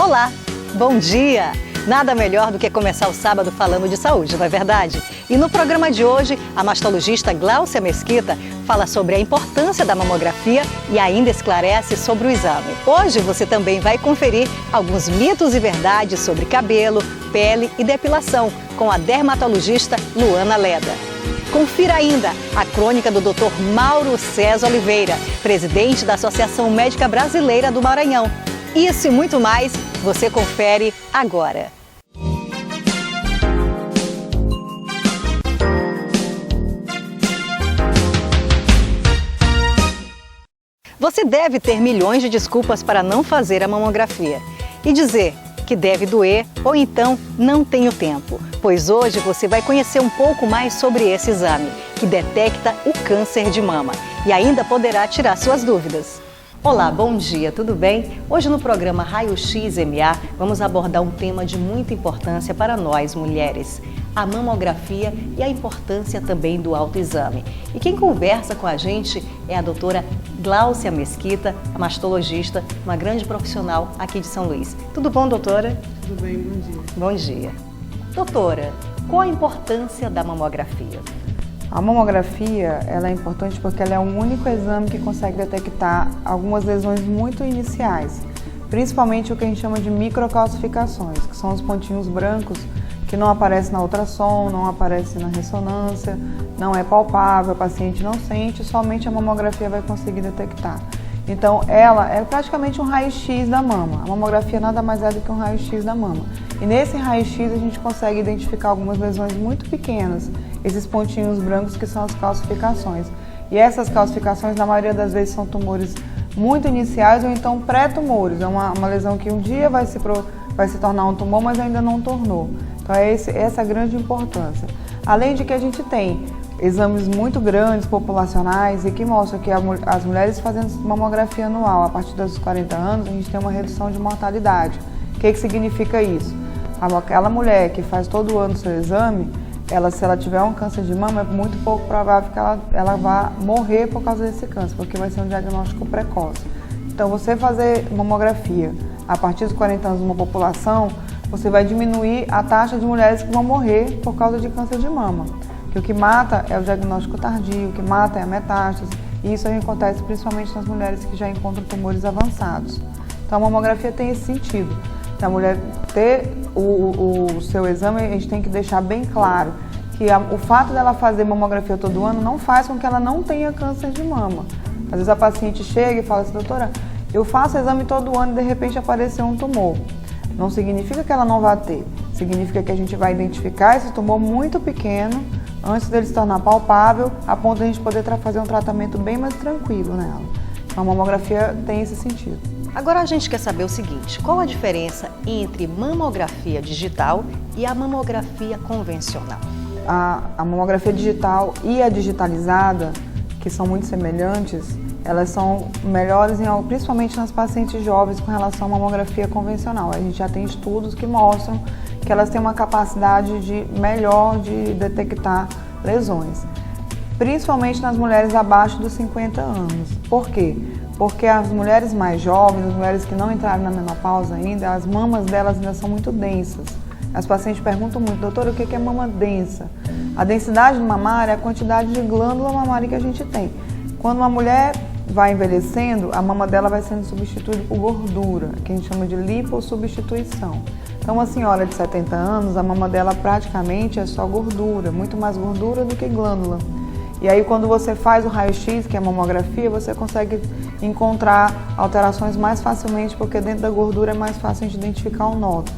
Olá, bom dia! Nada melhor do que começar o sábado falando de saúde, não é verdade? E no programa de hoje, a mastologista Gláucia Mesquita fala sobre a importância da mamografia e ainda esclarece sobre o exame. Hoje você também vai conferir alguns mitos e verdades sobre cabelo, pele e depilação com a dermatologista Luana Leda. Confira ainda a crônica do Dr. Mauro César Oliveira, presidente da Associação Médica Brasileira do Maranhão. Isso e muito mais você confere agora. Você deve ter milhões de desculpas para não fazer a mamografia e dizer que deve doer ou então não tenho tempo, pois hoje você vai conhecer um pouco mais sobre esse exame, que detecta o câncer de mama e ainda poderá tirar suas dúvidas. Olá, bom dia, tudo bem? Hoje no programa Raio-X MA vamos abordar um tema de muita importância para nós mulheres, a mamografia e a importância também do autoexame. E quem conversa com a gente é a doutora Gláucia Mesquita, a mastologista, uma grande profissional aqui de São Luís. Tudo bom, doutora? Tudo bem, bom dia. Bom dia. Doutora, qual a importância da mamografia? A mamografia ela é importante porque ela é o único exame que consegue detectar algumas lesões muito iniciais, principalmente o que a gente chama de microcalcificações, que são os pontinhos brancos que não aparecem na ultrassom, não aparecem na ressonância, não é palpável, o paciente não sente, somente a mamografia vai conseguir detectar. Então, ela é praticamente um raio-x da mama. A mamografia nada mais é do que um raio-x da mama. E nesse raio-x a gente consegue identificar algumas lesões muito pequenas, esses pontinhos brancos que são as calcificações. E essas calcificações, na maioria das vezes, são tumores muito iniciais ou então pré-tumores. É uma lesão que um dia vai se tornar um tumor, mas ainda não tornou. Então, essa é a grande importância. Além de que a gente tem exames muito grandes, populacionais, e que mostram que as mulheres fazendo mamografia anual, a partir dos 40 anos, a gente tem uma redução de mortalidade. O que significa isso? Aquela mulher que faz todo ano o seu exame, se ela tiver um câncer de mama, é muito pouco provável que ela vá morrer por causa desse câncer, porque vai ser um diagnóstico precoce. Então, você fazer mamografia a partir dos 40 anos numa população, você vai diminuir a taxa de mulheres que vão morrer por causa de câncer de mama. Porque o que mata é o diagnóstico tardio, o que mata é a metástase, e isso acontece principalmente nas mulheres que já encontram tumores avançados. Então, a mamografia tem esse sentido. Se a mulher ter o seu exame, a gente tem que deixar bem claro que o fato dela fazer mamografia todo ano não faz com que ela não tenha câncer de mama. Às vezes a paciente chega e fala assim, doutora, eu faço exame todo ano e de repente apareceu um tumor. Não significa que ela não vai ter, significa que a gente vai identificar esse tumor muito pequeno antes dele se tornar palpável, a ponto de a gente poder fazer um tratamento bem mais tranquilo nela. Então a mamografia tem esse sentido. Agora a gente quer saber o seguinte, qual a diferença entre mamografia digital e a mamografia convencional? A mamografia digital e a digitalizada, que são muito semelhantes, elas são melhores, principalmente nas pacientes jovens, com relação à mamografia convencional. A gente já tem estudos que mostram que elas têm uma capacidade melhor de detectar lesões, principalmente nas mulheres abaixo dos 50 anos. Por quê? Porque as mulheres mais jovens, as mulheres que não entraram na menopausa ainda, as mamas delas ainda são muito densas. As pacientes perguntam muito, doutora, o que é mama densa? A densidade mamária é a quantidade de glândula mamária que a gente tem. Quando uma mulher vai envelhecendo, a mama dela vai sendo substituída por gordura, que a gente chama de lipossubstituição. Então, uma senhora de 70 anos, a mama dela praticamente é só gordura, muito mais gordura do que glândula. E aí, quando você faz o raio-x, que é a mamografia, você consegue encontrar alterações mais facilmente, porque dentro da gordura é mais fácil de identificar o nódulo.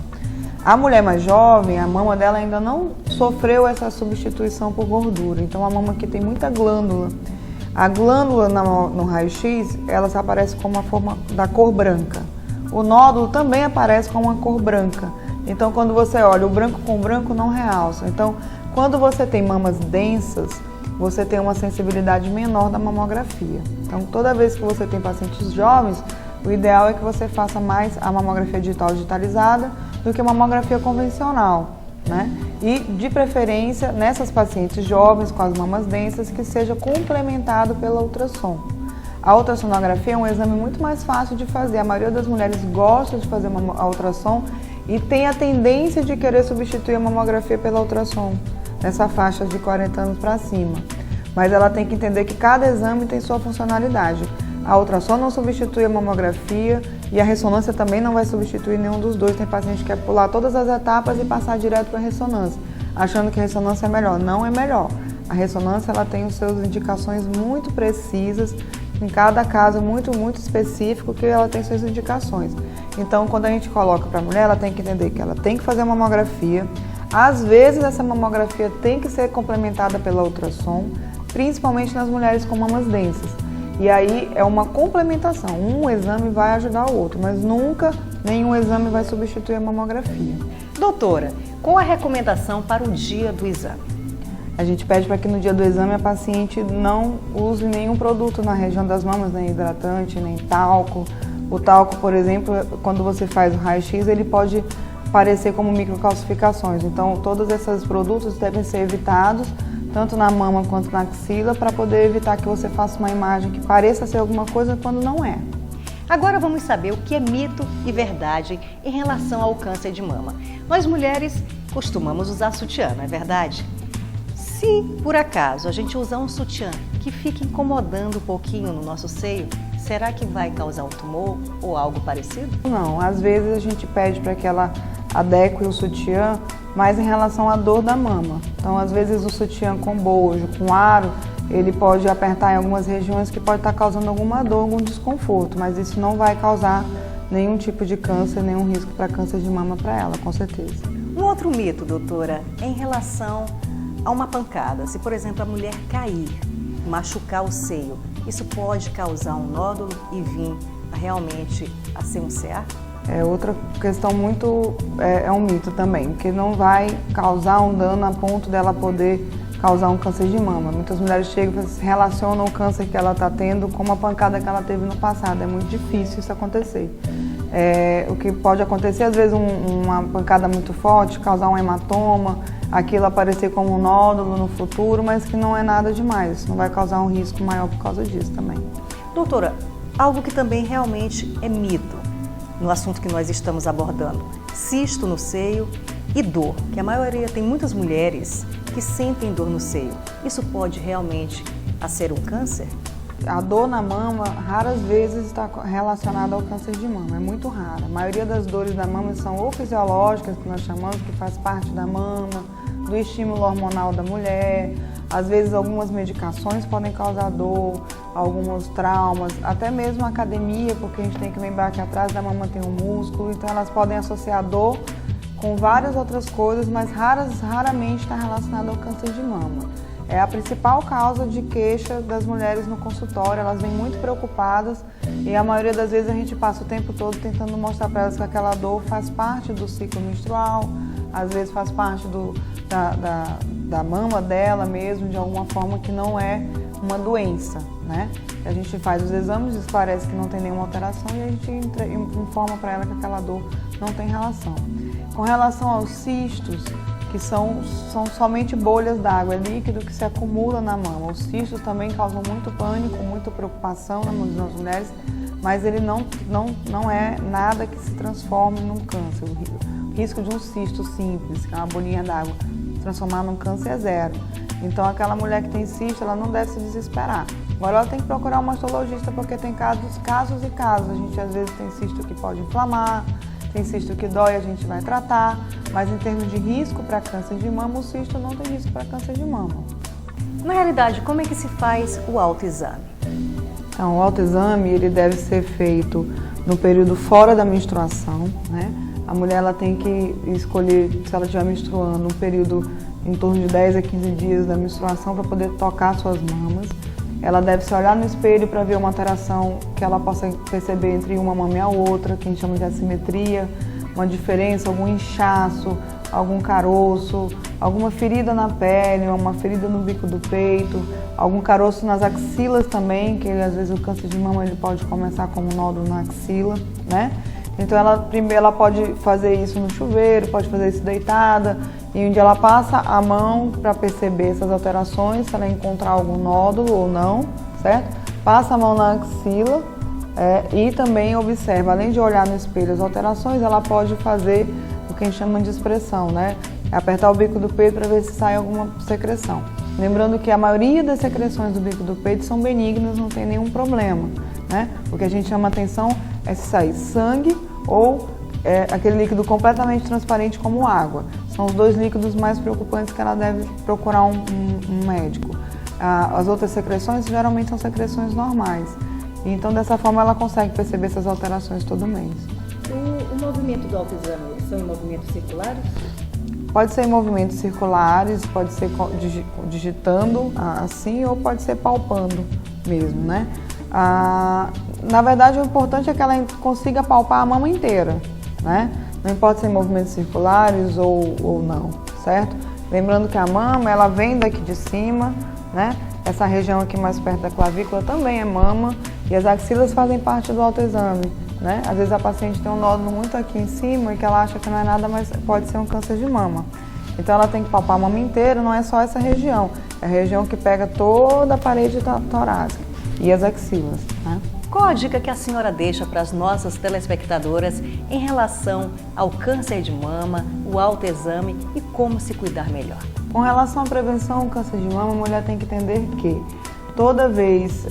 A mulher mais jovem, a mama dela ainda não sofreu essa substituição por gordura, então a mama que tem muita glândula. A glândula no raio-x, ela aparece com uma forma da cor branca. O nódulo também aparece com uma cor branca. Então, quando você olha, o branco com branco não realça. Então, quando você tem mamas densas, você tem uma sensibilidade menor da mamografia. Então, toda vez que você tem pacientes jovens, o ideal é que você faça mais a mamografia digital digitalizada do que a mamografia convencional, né? E, de preferência, nessas pacientes jovens com as mamas densas, que seja complementado pela ultrassom. A ultrassonografia é um exame muito mais fácil de fazer. A maioria das mulheres gosta de fazer a ultrassom e tem a tendência de querer substituir a mamografia pela ultrassom, nessa faixa de 40 anos para cima. Mas ela tem que entender que cada exame tem sua funcionalidade. A ultrassom não substitui a mamografia e a ressonância também não vai substituir nenhum dos dois. Tem paciente que quer pular todas as etapas e passar direto para a ressonância, achando que a ressonância é melhor. Não é melhor. A ressonância ela tem as suas indicações muito precisas, em cada caso muito específico, que ela tem suas indicações. Então, quando a gente coloca para a mulher, ela tem que entender que ela tem que fazer a mamografia. Às vezes, essa mamografia tem que ser complementada pela ultrassom, principalmente nas mulheres com mamas densas. E aí é uma complementação, um exame vai ajudar o outro, mas nunca nenhum exame vai substituir a mamografia. Doutora, qual a recomendação para o dia do exame? A gente pede para que no dia do exame a paciente não use nenhum produto na região das mamas, nem hidratante, nem talco. O talco, por exemplo, quando você faz o raio-x, ele pode parecer como microcalcificações. Então, todos esses produtos devem ser evitados, tanto na mama quanto na axila, para poder evitar que você faça uma imagem que pareça ser alguma coisa quando não é. Agora vamos saber o que é mito e verdade em relação ao câncer de mama. Nós mulheres costumamos usar sutiã, não é verdade? Se por acaso a gente usar um sutiã que fica incomodando um pouquinho no nosso seio, será que vai causar um tumor ou algo parecido? Não, às vezes a gente pede para que ela adeque o sutiã, mas em relação à dor da mama. Então, às vezes o sutiã com bojo, com aro, ele pode apertar em algumas regiões que pode estar causando alguma dor, algum desconforto, mas isso não vai causar nenhum tipo de câncer, nenhum risco para câncer de mama para ela, com certeza. Um outro mito, doutora, é em relação a uma pancada. Se, por exemplo, a mulher cair, machucar o seio, isso pode causar um nódulo e vir realmente a ser um CA? É outra questão é um mito também, porque não vai causar um dano a ponto dela poder causar um câncer de mama. Muitas mulheres chegam e relacionam o câncer que ela está tendo com uma pancada que ela teve no passado. É muito difícil isso acontecer. O que pode acontecer, às vezes, uma pancada muito forte, causar um hematoma, aquilo aparecer como um nódulo no futuro, mas que não é nada demais. Isso não vai causar um risco maior por causa disso também. Doutora, algo que também realmente é mito no assunto que nós estamos abordando, cisto no seio e dor, que a maioria tem muitas mulheres que sentem dor no seio. Isso pode realmente ser um câncer? A dor na mama, raras vezes está relacionada ao câncer de mama, é muito rara. A maioria das dores da mama são ou fisiológicas, que nós chamamos, que faz parte da mama, do estímulo hormonal da mulher. Às vezes algumas medicações podem causar dor, alguns traumas, até mesmo a academia, porque a gente tem que lembrar que atrás da mama tem um músculo, então elas podem associar dor com várias outras coisas, mas raramente está relacionada ao câncer de mama. É a principal causa de queixa das mulheres no consultório, elas vêm muito preocupadas e a maioria das vezes a gente passa o tempo todo tentando mostrar para elas que aquela dor faz parte do ciclo menstrual, às vezes faz parte da mama dela mesmo, de alguma forma, que não é uma doença, né? A gente faz os exames, esclarece que não tem nenhuma alteração e a gente informa para ela que aquela dor não tem relação. Com relação aos cistos, que são somente bolhas d'água, é líquido que se acumula na mama. Os cistos também causam muito pânico, muita preocupação nas mulheres, mas ele não é nada que se transforme num câncer. O risco de um cisto simples, que é uma bolinha d'água, se transformar num câncer é zero. Então, aquela mulher que tem cisto, ela não deve se desesperar. Agora, ela tem que procurar um mastologista, porque tem casos e casos. A gente, às vezes, tem cisto que pode inflamar, tem cisto que dói, a gente vai tratar, mas em termos de risco para câncer de mama, o cisto não tem risco para câncer de mama. Na realidade, como é que se faz o autoexame? Então, o autoexame, ele deve ser feito no período fora da menstruação, né? A mulher, ela tem que escolher, se ela estiver menstruando, um período em torno de 10 a 15 dias da menstruação para poder tocar suas mamas. Ela deve se olhar no espelho para ver uma alteração que ela possa perceber entre uma mama e a outra, que a gente chama de assimetria, uma diferença, algum inchaço, algum caroço, alguma ferida na pele, uma ferida no bico do peito, algum caroço nas axilas também, que às vezes o câncer de mama ele pode começar como um nódulo na axila, né? Então ela pode fazer isso no chuveiro, pode fazer isso deitada, e onde ela passa a mão para perceber essas alterações, se ela encontrar algum nódulo ou não, certo? passa a mão na axila e também observa, além de olhar no espelho as alterações, ela pode fazer o que a gente chama de expressão, né? Apertar o bico do peito para ver se sai alguma secreção. Lembrando que a maioria das secreções do bico do peito são benignas, não tem nenhum problema, né? O que a gente chama atenção é se sair sangue ou aquele líquido completamente transparente como água. São os dois líquidos mais preocupantes que ela deve procurar um médico. As outras secreções geralmente são secreções normais. Então, dessa forma, ela consegue perceber essas alterações todo mês. O movimento do autoexame são em movimentos circulares? Pode ser em movimentos circulares, pode ser digitando assim ou pode ser palpando mesmo, né? Na verdade, o importante é que ela consiga palpar a mama inteira, né? Não importa se é em movimentos circulares ou não, certo? Lembrando que a mama, ela vem daqui de cima, né? Essa região aqui mais perto da clavícula também é mama e as axilas fazem parte do autoexame, né? Às vezes a paciente tem um nódulo muito aqui em cima e que ela acha que não é nada, mas pode ser um câncer de mama. Então ela tem que palpar a mama inteira, não é só essa região, é a região que pega toda a parede torácica e as axilas, né? Qual a dica que a senhora deixa para as nossas telespectadoras em relação ao câncer de mama, o autoexame e como se cuidar melhor? Com relação à prevenção do câncer de mama, a mulher tem que entender que toda vez...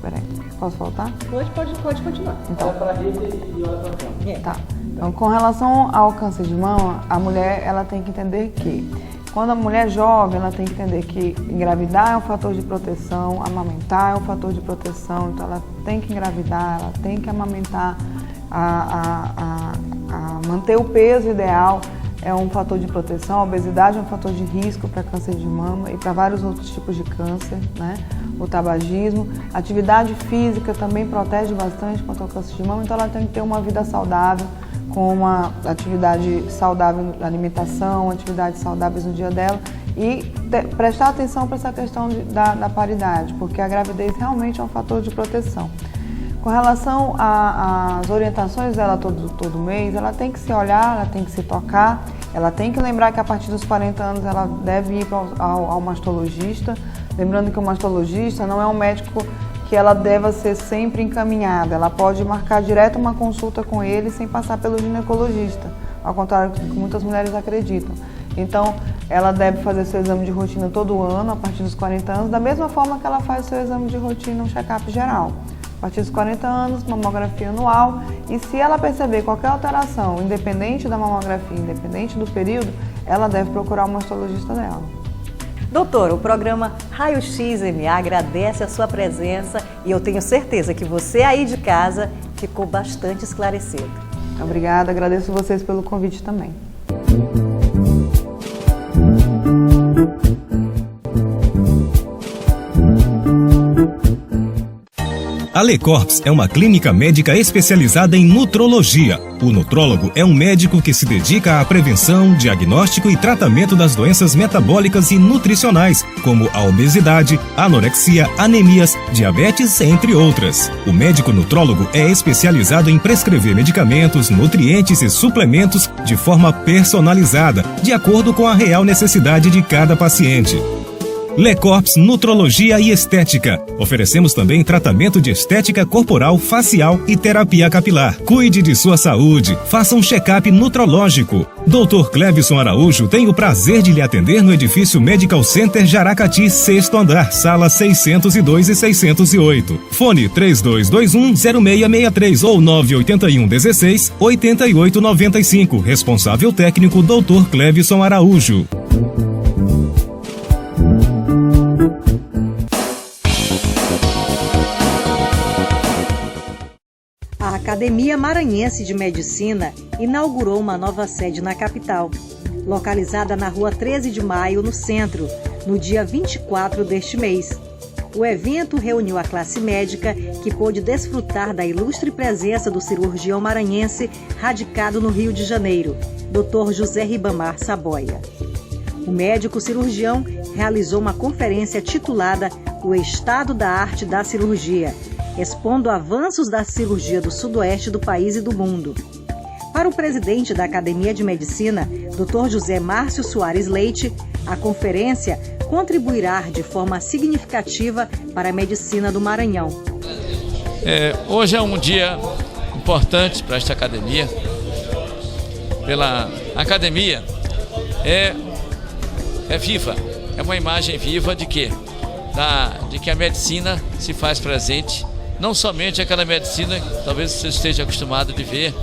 Peraí, posso voltar? Pode continuar. Então, olha para a rede e olha para a câmera. Tá. Então, com relação ao câncer de mama, a mulher ela tem que entender que quando a mulher é jovem, ela tem que entender que engravidar é um fator de proteção, amamentar é um fator de proteção, então ela tem que engravidar, ela tem que amamentar, manter o peso ideal é um fator de proteção, a obesidade é um fator de risco para câncer de mama e para vários outros tipos de câncer, né? O tabagismo, atividade física também protege bastante contra o câncer de mama, então ela tem que ter uma vida saudável, com uma atividade saudável na alimentação, atividades saudáveis no dia dela e prestar atenção para essa questão da paridade, porque a gravidez realmente é um fator de proteção. Com relação às orientações dela todo mês, ela tem que se olhar, ela tem que se tocar, ela tem que lembrar que a partir dos 40 anos ela deve ir ao mastologista, lembrando que o mastologista não é um médico que ela deva ser sempre encaminhada, ela pode marcar direto uma consulta com ele sem passar pelo ginecologista, ao contrário do que muitas mulheres acreditam. Então, ela deve fazer seu exame de rotina todo ano, a partir dos 40 anos, da mesma forma que ela faz seu exame de rotina, um check-up geral. A partir dos 40 anos, mamografia anual, e se ela perceber qualquer alteração, independente da mamografia, independente do período, ela deve procurar o mastologista dela. Doutor, o programa Raio X MA agradece a sua presença e eu tenho certeza que você aí de casa ficou bastante esclarecido. Obrigada, agradeço vocês pelo convite também. A LeCorps é uma clínica médica especializada em nutrologia. O nutrólogo é um médico que se dedica à prevenção, diagnóstico e tratamento das doenças metabólicas e nutricionais, como a obesidade, anorexia, anemias, diabetes, entre outras. O médico nutrólogo é especializado em prescrever medicamentos, nutrientes e suplementos de forma personalizada, de acordo com a real necessidade de cada paciente. LeCorps Nutrologia e Estética. Oferecemos também tratamento de estética corporal, facial e terapia capilar. Cuide de sua saúde. Faça um check-up nutrológico. Dr. Clevison Araújo tem o prazer de lhe atender no edifício Medical Center Jaracati, 6º andar, sala 602 e 608. Fone 3221-0663 ou 981-16-8895. Responsável técnico Dr. Clevison Araújo. A Academia Maranhense de Medicina inaugurou uma nova sede na capital, localizada na Rua 13 de Maio, no centro, no dia 24 deste mês. O evento reuniu a classe médica que pôde desfrutar da ilustre presença do cirurgião maranhense radicado no Rio de Janeiro, Dr. José Ribamar Saboia. O médico cirurgião realizou uma conferência titulada O Estado da Arte da Cirurgia, expondo avanços da cirurgia do sudoeste do país e do mundo. Para o presidente da Academia de Medicina, Dr. José Márcio Soares Leite, a conferência contribuirá de forma significativa para a medicina do Maranhão. Hoje é um dia importante para esta academia. Pela academia é viva, é uma imagem viva de quê? De que a medicina se faz presente, não somente aquela medicina que talvez você esteja acostumado de ver,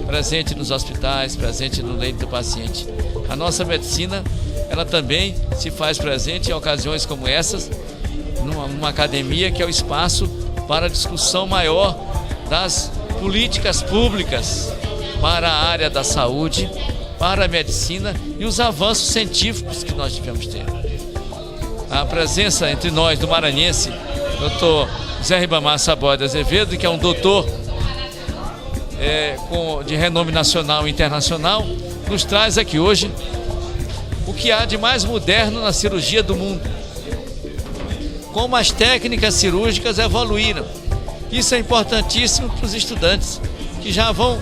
presente nos hospitais, presente no leito do paciente. A nossa medicina, ela também se faz presente em ocasiões como essas, numa academia que é o espaço para a discussão maior das políticas públicas para a área da saúde, para a medicina e os avanços científicos que nós devemos ter. A presença entre nós do maranhense, Dr. Zé Ribamar Saboia de Azevedo, que é um doutor de renome nacional e internacional, nos traz aqui hoje o que há de mais moderno na cirurgia do mundo. Como as técnicas cirúrgicas evoluíram. Isso é importantíssimo para os estudantes que já vão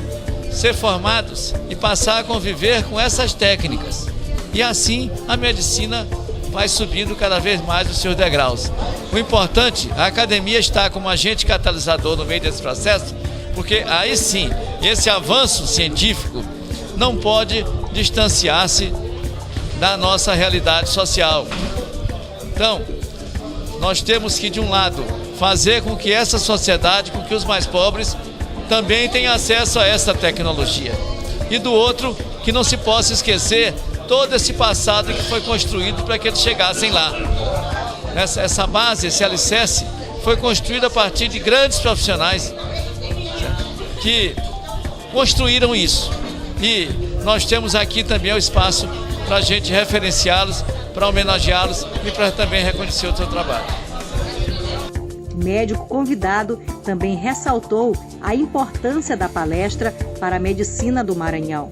ser formados e passar a conviver com essas técnicas. E assim a medicina vai subindo cada vez mais os seus degraus. O importante, a academia está como agente catalisador no meio desse processo, porque aí sim, esse avanço científico não pode distanciar-se da nossa realidade social. Então, nós temos que, de um lado, fazer com que essa sociedade, com que os mais pobres também tenham acesso a essa tecnologia. E do outro, que não se possa esquecer todo esse passado que foi construído para que eles chegassem lá. Essa base, esse alicerce, foi construído a partir de grandes profissionais que construíram isso. E nós temos aqui também o espaço para a gente referenciá-los, para homenageá-los e para também reconhecer o seu trabalho. O médico convidado também ressaltou a importância da palestra para a medicina do Maranhão.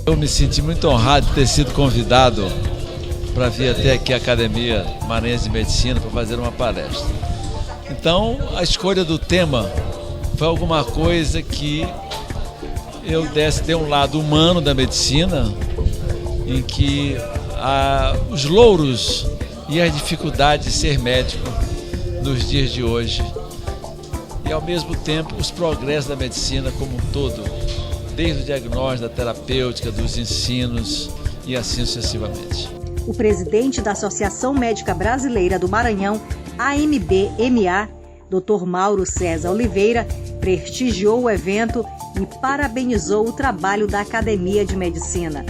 Eu me senti muito honrado de ter sido convidado para vir até aqui a Academia Maranhense de Medicina para fazer uma palestra. Então, a escolha do tema foi alguma coisa que eu desse ter um lado humano da medicina, em que os louros e as dificuldades de ser médico nos dias de hoje e, ao mesmo tempo, os progressos da medicina como um todo, desde o diagnóstico, da terapêutica, dos ensinos e assim sucessivamente. O presidente da Associação Médica Brasileira do Maranhão, AMB-MA, Dr. Mauro César Oliveira, prestigiou o evento e parabenizou o trabalho da Academia de Medicina.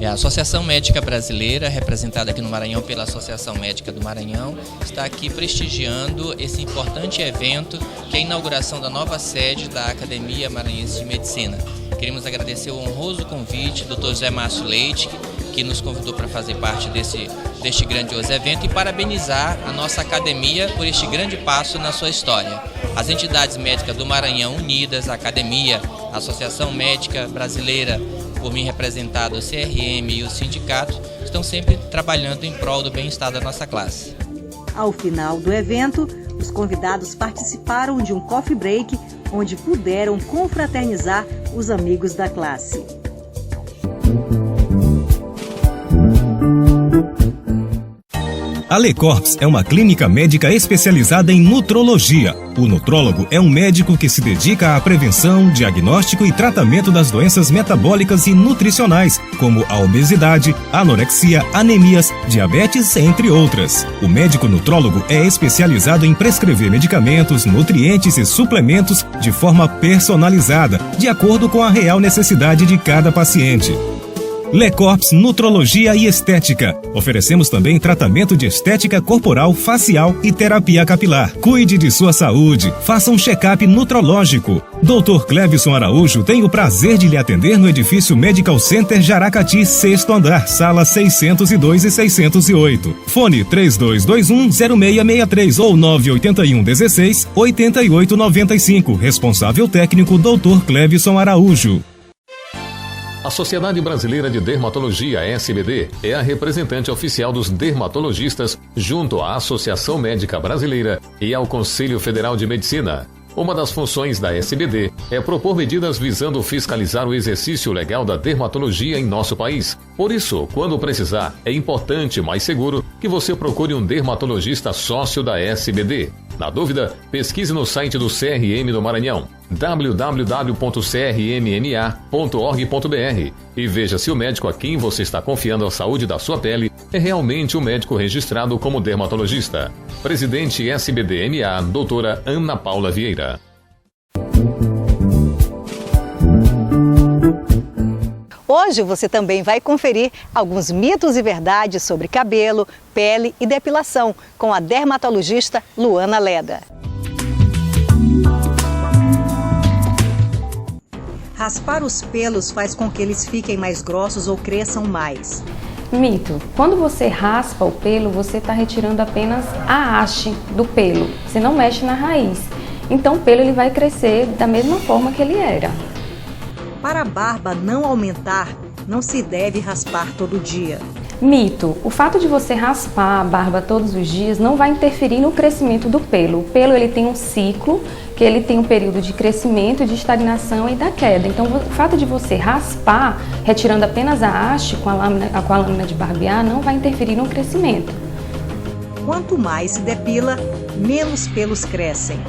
A Associação Médica Brasileira, representada aqui no Maranhão pela Associação Médica do Maranhão, está aqui prestigiando esse importante evento, que é a inauguração da nova sede da Academia Maranhense de Medicina. Queremos agradecer o honroso convite do Dr. José Márcio Leite, que nos convidou para fazer parte deste grandioso evento, e parabenizar a nossa academia por este grande passo na sua história. As entidades médicas do Maranhão unidas, a Academia, a Associação Médica Brasileira, por mim representado o CRM e o sindicato, estão sempre trabalhando em prol do bem-estar da nossa classe. Ao final do evento, os convidados participaram de um coffee break, onde puderam confraternizar os amigos da classe. A Lecorps é uma clínica médica especializada em nutrologia. O nutrólogo é um médico que se dedica à prevenção, diagnóstico e tratamento das doenças metabólicas e nutricionais, como a obesidade, anorexia, anemias, diabetes, entre outras. O médico nutrólogo é especializado em prescrever medicamentos, nutrientes e suplementos de forma personalizada, de acordo com a real necessidade de cada paciente. Lecorps Nutrologia e Estética. Oferecemos também tratamento de estética corporal, facial e terapia capilar. Cuide de sua saúde. Faça um check-up nutrológico. Dr. Clevison Araújo tem o prazer de lhe atender no edifício Medical Center Jaracati, 6º andar, sala 602 e 608. Fone 3221-0663 ou 981-16-8895. Responsável técnico Dr. Clevison Araújo. A Sociedade Brasileira de Dermatologia, SBD, é a representante oficial dos dermatologistas junto à Associação Médica Brasileira e ao Conselho Federal de Medicina. Uma das funções da SBD é propor medidas visando fiscalizar o exercício legal da dermatologia em nosso país. Por isso, quando precisar, é importante e mais seguro que você procure um dermatologista sócio da SBD. Na dúvida, pesquise no site do CRM do Maranhão, www.crmma.org.br, e veja se o médico a quem você está confiando a saúde da sua pele é realmente um médico registrado como dermatologista. Presidente SBD-MA, doutora Ana Paula Vieira. Hoje você também vai conferir alguns mitos e verdades sobre cabelo, pele e depilação com a dermatologista Luana Leda. Raspar os pelos faz com que eles fiquem mais grossos ou cresçam mais. Mito. Quando você raspa o pelo, você está retirando apenas a haste do pelo. Você não mexe na raiz. Então o pelo ele vai crescer da mesma forma que ele era. Para a barba não aumentar, não se deve raspar todo dia. Mito. O fato de você raspar a barba todos os dias não vai interferir no crescimento do pelo. O pelo ele tem um ciclo, que ele tem um período de crescimento, de estagnação e da queda. Então o fato de você raspar, retirando apenas a haste com a lâmina de barbear, não vai interferir no crescimento. Quanto mais se depila, menos pelos crescem.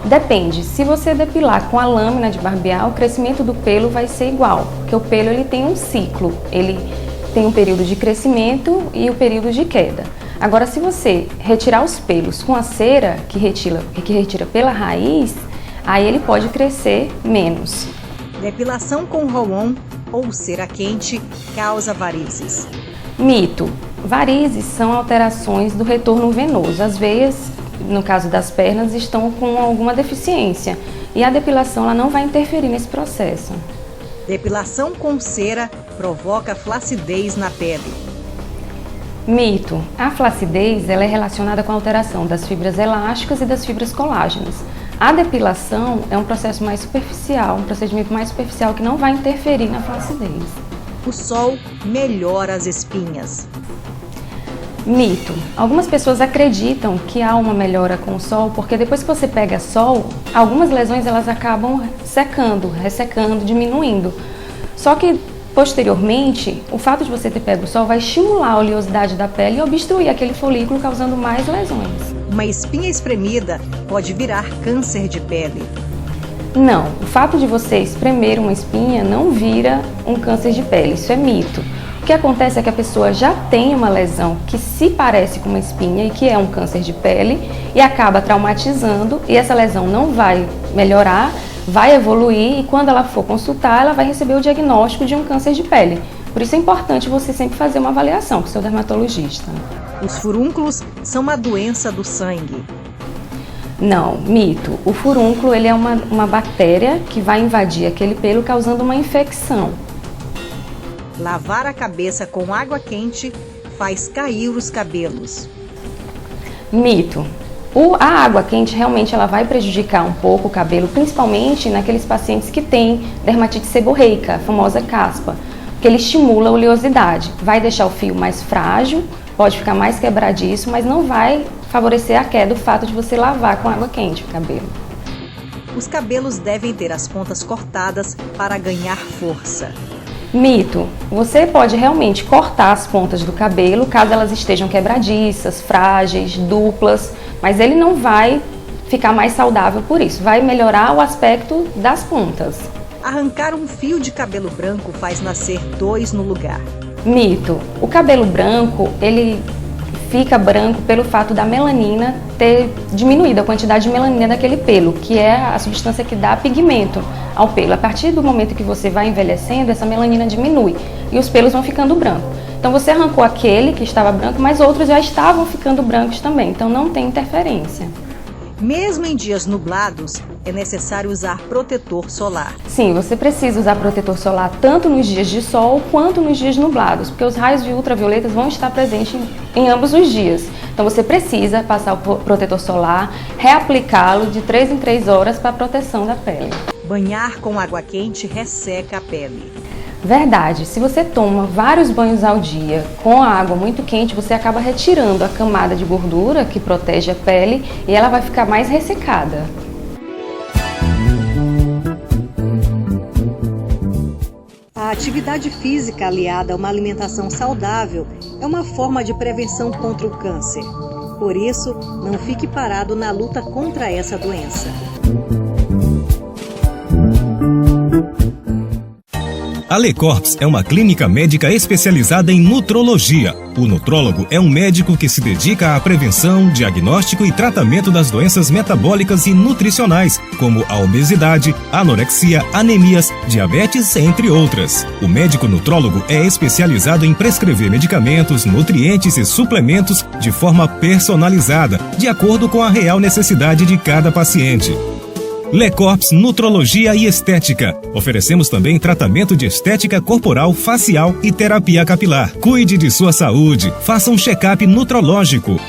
Depende, se você depilar com a lâmina de barbear, o crescimento do pelo vai ser igual, porque o pelo ele tem um ciclo, ele tem um período de crescimento e o período de queda. Agora, se você retirar os pelos com a cera, que retira pela raiz, aí ele pode crescer menos. Depilação com roll-on ou cera quente causa varizes. Mito. Varizes são alterações do retorno venoso. As veias, no caso das pernas, estão com alguma deficiência e a depilação ela não vai interferir nesse processo. Depilação com cera provoca flacidez na pele. Mito. A flacidez ela é relacionada com a alteração das fibras elásticas e das fibras colágenas. A depilação é um processo mais superficial, um procedimento mais superficial que não vai interferir na flacidez. O sol melhora as espinhas. Mito. Algumas pessoas acreditam que há uma melhora com o sol porque depois que você pega sol, algumas lesões elas acabam secando, ressecando, diminuindo. Só que posteriormente, o fato de você ter pego o sol vai estimular a oleosidade da pele e obstruir aquele folículo, causando mais lesões. Uma espinha espremida pode virar câncer de pele. Não, o fato de você espremer uma espinha não vira um câncer de pele, isso é mito. O que acontece é que a pessoa já tem uma lesão que se parece com uma espinha e que é um câncer de pele e acaba traumatizando e essa lesão não vai melhorar, vai evoluir e quando ela for consultar, ela vai receber o diagnóstico de um câncer de pele. Por isso é importante você sempre fazer uma avaliação com o seu dermatologista. Os furúnculos são uma doença do sangue. Não, mito. O furúnculo ele é uma bactéria que vai invadir aquele pelo causando uma infecção. Lavar a cabeça com água quente faz cair os cabelos. Mito. A água quente realmente ela vai prejudicar um pouco o cabelo, principalmente naqueles pacientes que têm dermatite seborreica, a famosa caspa, porque ele estimula a oleosidade. Vai deixar o fio mais frágil, pode ficar mais quebradiço, mas não vai favorecer a queda o fato de você lavar com água quente o cabelo. Os cabelos devem ter as pontas cortadas para ganhar força. Mito. Você pode realmente cortar as pontas do cabelo caso elas estejam quebradiças, frágeis, duplas, mas ele não vai ficar mais saudável por isso, vai melhorar o aspecto das pontas. Arrancar um fio de cabelo branco faz nascer 2 no lugar. Mito. O cabelo branco, ele fica branco pelo fato da melanina ter diminuído a quantidade de melanina daquele pelo, que é a substância que dá pigmento ao pelo. A partir do momento que você vai envelhecendo, essa melanina diminui e os pelos vão ficando brancos. Então você arrancou aquele que estava branco, mas outros já estavam ficando brancos também, então não tem interferência. Mesmo em dias nublados, é necessário usar protetor solar. Sim, você precisa usar protetor solar tanto nos dias de sol quanto nos dias nublados, porque os raios de ultravioletas vão estar presentes em ambos os dias. Então você precisa passar o protetor solar, reaplicá-lo de 3 em 3 horas para a proteção da pele. Banhar com água quente resseca a pele. Verdade, se você toma vários banhos ao dia com a água muito quente, você acaba retirando a camada de gordura que protege a pele e ela vai ficar mais ressecada. atividade física aliada a uma alimentação saudável é uma forma de prevenção contra o câncer. Por isso, não fique parado na luta contra essa doença. A Lecorps é uma clínica médica especializada em nutrologia. O nutrólogo é um médico que se dedica à prevenção, diagnóstico e tratamento das doenças metabólicas e nutricionais, como a obesidade, anorexia, anemias, diabetes, entre outras. O médico nutrólogo é especializado em prescrever medicamentos, nutrientes e suplementos de forma personalizada, de acordo com a real necessidade de cada paciente. Lecorps Nutrologia e Estética. Oferecemos também tratamento de estética corporal, facial e terapia capilar. Cuide de sua saúde. Faça um check-up nutrológico.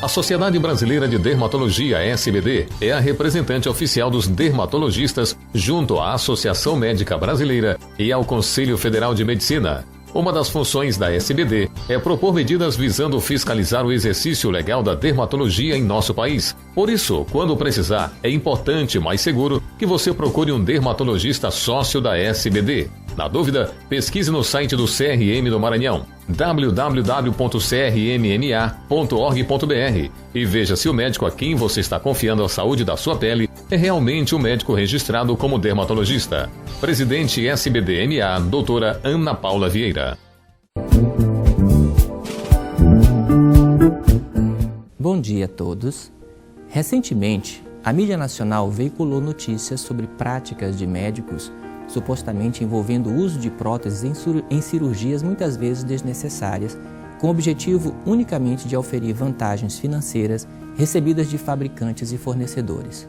A Sociedade Brasileira de Dermatologia, SBD, é a representante oficial dos dermatologistas junto à Associação Médica Brasileira e ao Conselho Federal de Medicina. Uma das funções da SBD é propor medidas visando fiscalizar o exercício legal da dermatologia em nosso país. Por isso, quando precisar, é importante e mais seguro que você procure um dermatologista sócio da SBD. Na dúvida, pesquise no site do CRM do Maranhão, www.crmma.org.br, e veja se o médico a quem você está confiando a saúde da sua pele é realmente um médico registrado como dermatologista. Presidente SBD-MA, doutora Ana Paula Vieira. Bom dia a todos. Recentemente, a mídia nacional veiculou notícias sobre práticas de médicos supostamente envolvendo o uso de próteses em cirurgias muitas vezes desnecessárias, com o objetivo unicamente de auferir vantagens financeiras recebidas de fabricantes e fornecedores.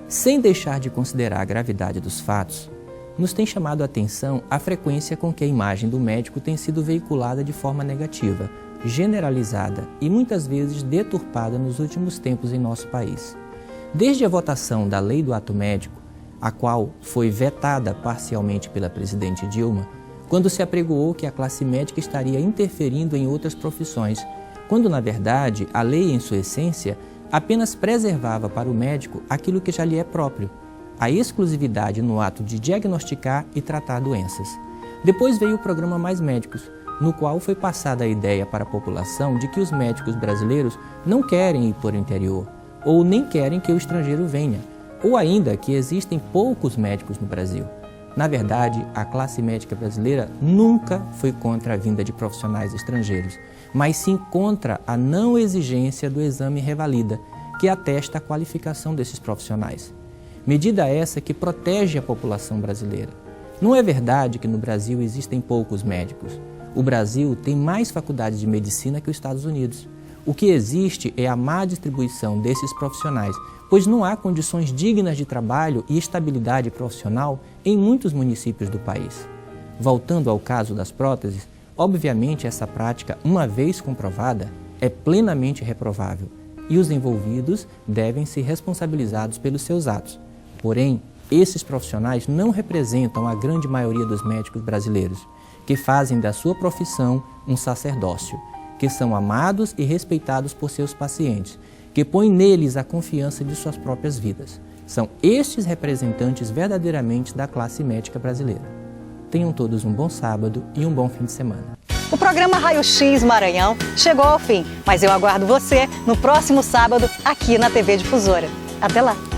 Sem deixar de considerar a gravidade dos fatos, nos tem chamado a atenção a frequência com que a imagem do médico tem sido veiculada de forma negativa, generalizada e muitas vezes deturpada nos últimos tempos em nosso país. Desde a votação da Lei do Ato Médico, a qual foi vetada parcialmente pela presidente Dilma, quando se apregoou que a classe médica estaria interferindo em outras profissões, quando, na verdade, a lei, em sua essência, apenas preservava para o médico aquilo que já lhe é próprio, a exclusividade no ato de diagnosticar e tratar doenças. Depois veio o programa Mais Médicos, no qual foi passada a ideia para a população de que os médicos brasileiros não querem ir para o interior, ou nem querem que o estrangeiro venha, ou ainda que existem poucos médicos no Brasil. Na verdade, a classe médica brasileira nunca foi contra a vinda de profissionais estrangeiros, mas sim contra a não exigência do exame Revalida, que atesta a qualificação desses profissionais. Medida essa que protege a população brasileira. Não é verdade que no Brasil existem poucos médicos. O Brasil tem mais faculdades de medicina que os Estados Unidos. O que existe é a má distribuição desses profissionais, pois não há condições dignas de trabalho e estabilidade profissional em muitos municípios do país. Voltando ao caso das próteses, obviamente essa prática, uma vez comprovada, é plenamente reprovável e os envolvidos devem ser responsabilizados pelos seus atos. Porém, esses profissionais não representam a grande maioria dos médicos brasileiros, que fazem da sua profissão um sacerdócio, que são amados e respeitados por seus pacientes, que põem neles a confiança de suas próprias vidas. São estes representantes verdadeiramente da classe médica brasileira. Tenham todos um bom sábado e um bom fim de semana. O programa Raio X Maranhão chegou ao fim, mas eu aguardo você no próximo sábado aqui na TV Difusora. Até lá!